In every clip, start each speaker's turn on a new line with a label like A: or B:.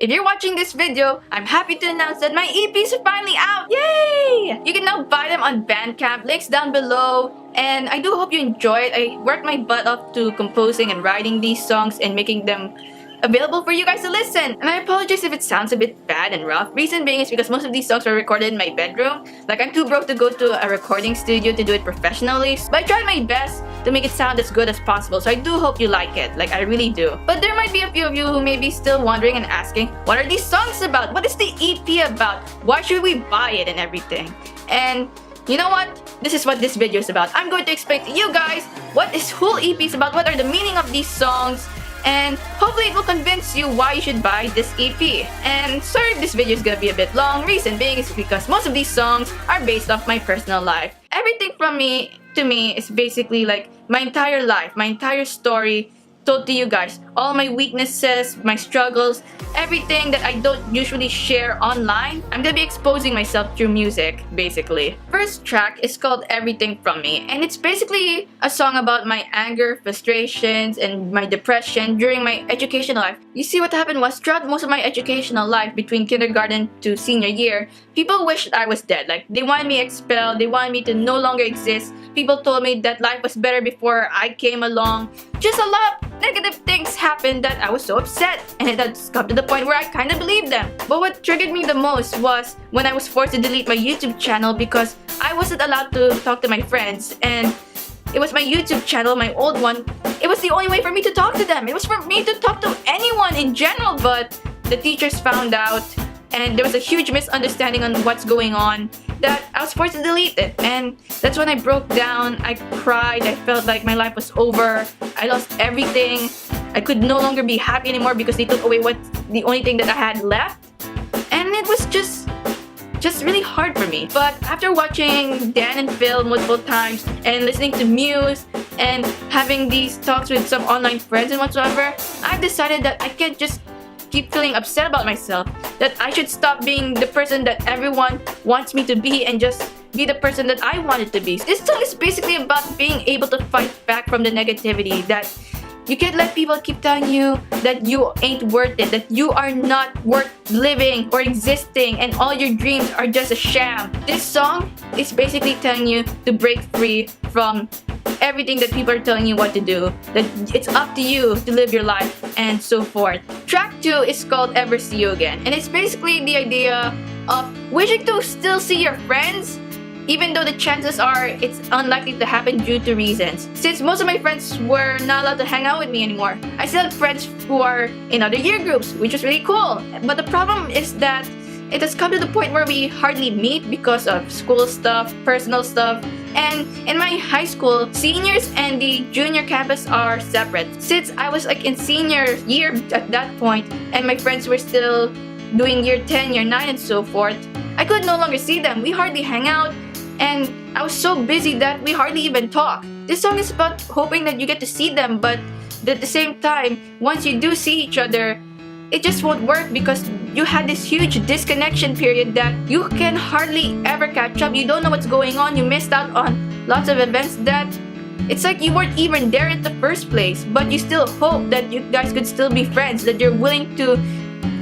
A: If you're watching this video, I'm happy to announce that my EPs are finally out! Yay! You can now buy them on Bandcamp, links down below. And I do hope you enjoy it. I worked my butt off to composing and writing these songs and making them available for you guys to listen. And I apologize if it sounds a bit bad and rough. Reason being is because most of these songs were recorded in my bedroom. Like, I'm too broke to go to a recording studio to do it professionally. But I tried my best to make it sound as good as possible. So I do hope you like it. Like, I really do. But there might be a few of you who may be still wondering and asking, what are these songs about? What is the EP about? Why should we buy it and everything? And you know what? This is what this video is about. I'm going to explain to you guys what this whole EP is about, what are the meaning of these songs, and hopefully it will convince you why you should buy this EP. And sorry if this video is gonna be a bit long. Reason being is because most of these songs are based off my personal life. Everything from me to me is basically like my entire life, my entire story told to you guys. All my weaknesses, my struggles, everything that I don't usually share online. I'm gonna be exposing myself through music, basically. First track is called Everything From Me, and it's basically a song about my anger, frustrations, and my depression during my educational life. You see, what happened was, throughout most of my educational life, between kindergarten to senior year, people wished I was dead. Like, they wanted me expelled, they wanted me to no longer exist. People told me that life was better before I came along. Just a lot of negative things happened that I was so upset, and it had come to the point where I kind of believed them. But what triggered me the most was when I was forced to delete my YouTube channel because I wasn't allowed to talk to my friends, and it was my YouTube channel, my old one. It was the only way for me to talk to them. It was for me to talk to anyone in general, but the teachers found out, and there was a huge misunderstanding on what's going on that I was forced to delete it. And that's when I broke down. I cried. I felt like my life was over. I lost everything. I could no longer be happy anymore because they took away the only thing that I had left. And it was just really hard for me. But after watching Dan and Phil multiple times and listening to Muse and having these talks with some online friends and whatsoever, I've decided that I can't just keep feeling upset about myself, that I should stop being the person that everyone wants me to be and just be the person that I wanted to be. This song is basically about being able to fight back from the negativity, that you can't let people keep telling you that you ain't worth it, that you are not worth living or existing, and all your dreams are just a sham. This song is basically telling you to break free from everything that people are telling you what to do, that it's up to you to live your life, and so forth. Track 2 is called Ever See You Again, and it's basically the idea of wishing to still see your friends, even though the chances are it's unlikely to happen due to reasons. Since most of my friends were not allowed to hang out with me anymore, I still have friends who are in other year groups, which is really cool. But the problem is that it has come to the point where we hardly meet because of school stuff, personal stuff. And in my high school, seniors and the junior campus are separate. Since I was like in senior year at that point, and my friends were still doing year 10, year 9, and so forth, I could no longer see them. We hardly hang out, and I was so busy that we hardly even talk. This song is about hoping that you get to see them, but at the same time, once you do see each other, it just won't work because you had this huge disconnection period that you can hardly ever catch up. You don't know what's going on. You missed out on lots of events that it's like you weren't even there in the first place, but you still hope that you guys could still be friends, that you're willing to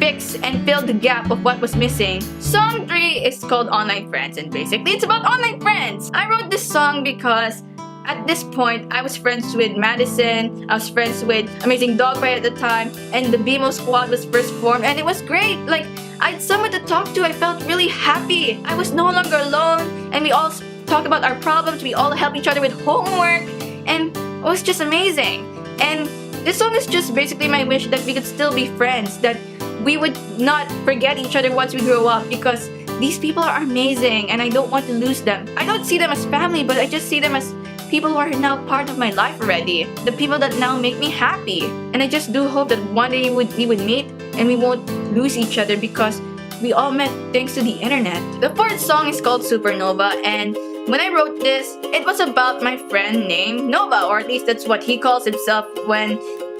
A: fix and fill the gap of what was missing. Song 3 is called Online Friends, and basically it's about online friends. I wrote this song because at this point, I was friends with Madison, I was friends with Amazing Dogpie at the time, and the BMO squad was first formed, and it was great. Like, I had someone to talk to. I felt really happy. I was no longer alone, and we all talked about our problems. We all helped each other with homework, and it was just amazing. And this song is just basically my wish that we could still be friends, that we would not forget each other once we grow up, because these people are amazing, and I don't want to lose them. I don't see them as family, but I just see them as people who are now part of my life already. The people that now make me happy. And I just do hope that one day we would meet and we won't lose each other because we all met thanks to the internet. The fourth song is called Supernova, and when I wrote this, it was about my friend named Nova, or at least that's what he calls himself when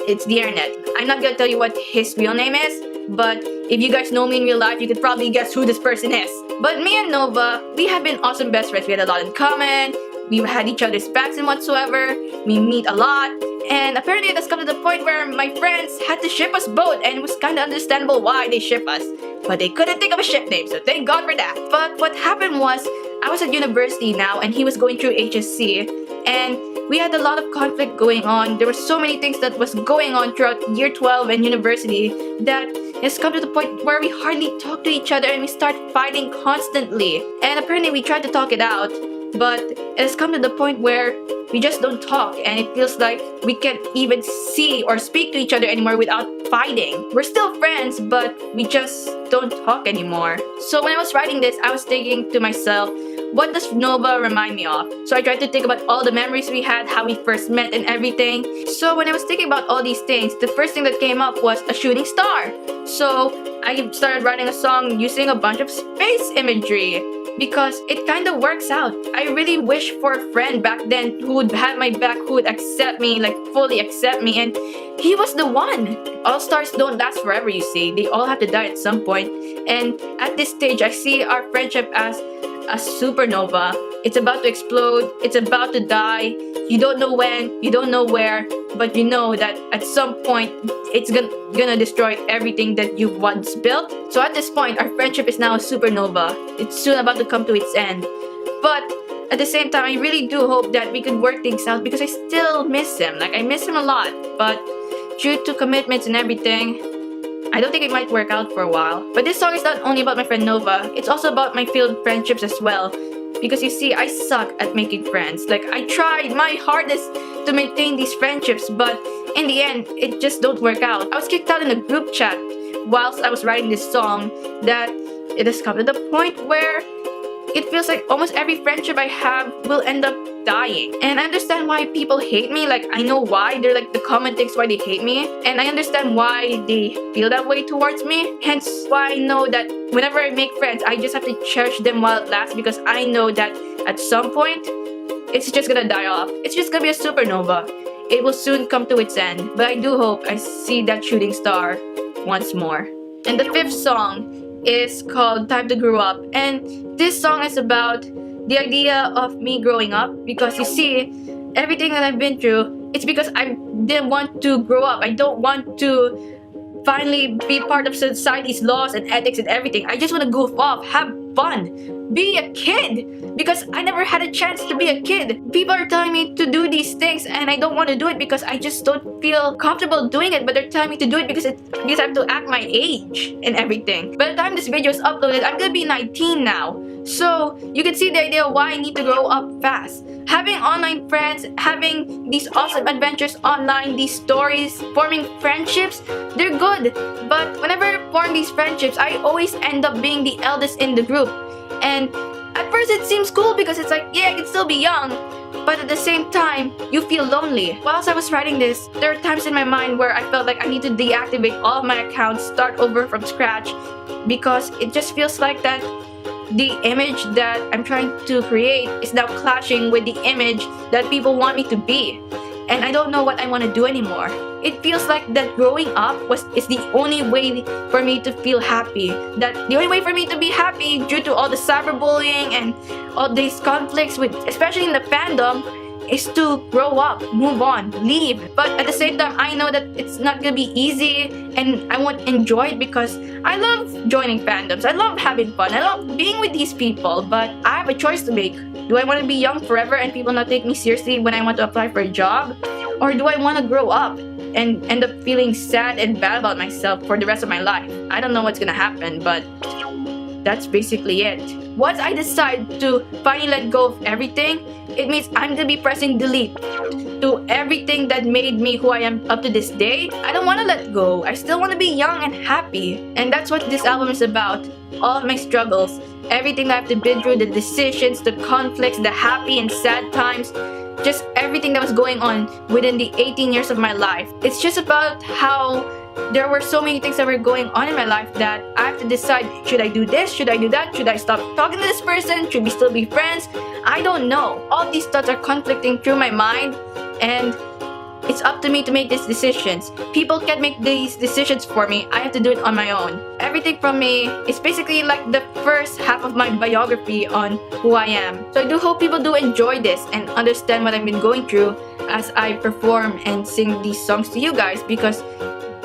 A: it's the internet. I'm not gonna tell you what his real name is, but if you guys know me in real life, you could probably guess who this person is. But me and Nova, we have been awesome best friends. We had a lot in common. We had each other's backs and whatsoever. We meet a lot. And apparently it has come to the point where my friends had to ship us both, and it was kind of understandable why they ship us. But they couldn't think of a ship name, so thank God for that. But what happened was, I was at university now, and he was going through HSC, and we had a lot of conflict going on. There were so many things that was going on throughout year 12 and university that it's come to the point where we hardly talk to each other and we start fighting constantly. And apparently we tried to talk it out, but it has come to the point where we just don't talk, and it feels like we can't even see or speak to each other anymore without fighting. We're still friends, but we just don't talk anymore. So when I was writing this, I was thinking to myself, what does Nova remind me of? So I tried to think about all the memories we had, how we first met and everything. So when I was thinking about all these things, the first thing that came up was a shooting star. So I started writing a song using a bunch of space imagery, because it kind of works out. I really wish for a friend back then who would have my back, who would accept me, like fully accept me, and he was the one. All stars don't last forever, you see. They all have to die at some point. And at this stage, I see our friendship as a supernova. It's about to explode, it's about to die. You don't know when, you don't know where, but you know that at some point it's gonna destroy everything that you once built. So at this point, our friendship is now a supernova. It's soon about to come to its end. But at the same time, I really do hope that we could work things out, because I still miss him. Like, I miss him a lot, but due to commitments and everything, I don't think it might work out for a while. But this song is not only about my friend Nova, it's also about my failed friendships as well. Because you see, I suck at making friends. Like, I tried my hardest to maintain these friendships, but in the end, it just don't work out. I was kicked out in a group chat whilst I was writing this song, that it has come to the point where it feels like almost every friendship I have will end up dying. And I understand why people hate me. Like, I know why. They're like the common things why they hate me. And I understand why they feel that way towards me. Hence why I know that whenever I make friends, I just have to cherish them while it lasts, because I know that at some point, it's just gonna die off. It's just gonna be a supernova. It will soon come to its end. But I do hope I see that shooting star once more. And the fifth song is called Time to Grow Up, and this song is about the idea of me growing up, because you see, everything that I've been through, it's because I didn't want to grow up. I don't want to finally be part of society's laws and ethics and everything. I just want to goof off, have fun, be a kid, because I never had a chance to be a kid. People are telling me to do these things, and I don't want to do it because I just don't feel comfortable doing it, but they're telling me to do it because I have to act my age and everything. By the time this video is uploaded, I'm gonna be 19 now. So you can see the idea of why I need to grow up fast. Having online friends, having these awesome adventures online, these stories, forming friendships, they're good. But whenever I form these friendships, I always end up being the eldest in the group. And at first it seems cool because it's like, yeah, I can still be young. But at the same time, you feel lonely. Whilst I was writing this, there are times in my mind where I felt like I need to deactivate all of my accounts, start over from scratch, because it just feels like that the image that I'm trying to create is now clashing with the image that people want me to be. And I don't know what I want to do anymore. It feels like that growing up is the only way for me to feel happy. That the only way for me to be happy, due to all the cyberbullying and all these conflicts with, especially in the fandom, is to grow up, move on, leave. But at the same time, I know that it's not gonna be easy, and I won't enjoy it because I love joining fandoms. I love having fun. I love being with these people, but I have a choice to make. Do I want to be young forever and people not take me seriously when I want to apply for a job? Or do I want to grow up and end up feeling sad and bad about myself for the rest of my life? I don't know what's gonna happen, but that's basically it. Once I decide to finally let go of everything, it means I'm gonna be pressing delete to everything that made me who I am up to this day. I don't want to let go. I still want to be young and happy. And that's what this album is about. All of my struggles, everything that I've been through, the decisions, the conflicts, the happy and sad times, just everything that was going on within the 18 years of my life. It's just about how there were so many things that were going on in my life that I have to decide, should I do this, should I do that, should I stop talking to this person, should we still be friends? I don't know. All these thoughts are conflicting through my mind, and it's up to me to make these decisions. People can't make these decisions for me. I have to do it on my own. Everything from me is basically like the first half of my biography on who I am. So I do hope people do enjoy this and understand what I've been going through as I perform and sing these songs to you guys, because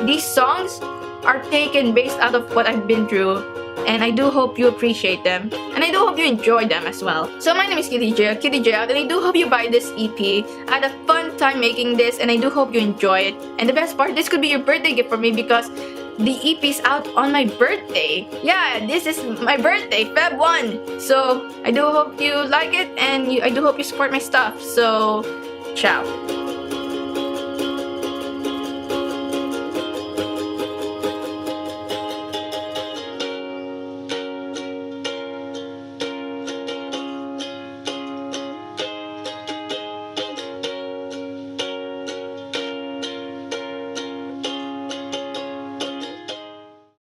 A: these songs are taken based out of what I've been through, and I do hope you appreciate them, and I do hope you enjoy them as well. So my name is Kitty J out, and I do hope you buy this EP. I had a fun time making this, and I do hope you enjoy it. And the best part, this could be your birthday gift for me because the EP is out on my birthday. Yeah, this is my birthday, Feb 1. So I do hope you like it, and I do hope you support my stuff. So, ciao.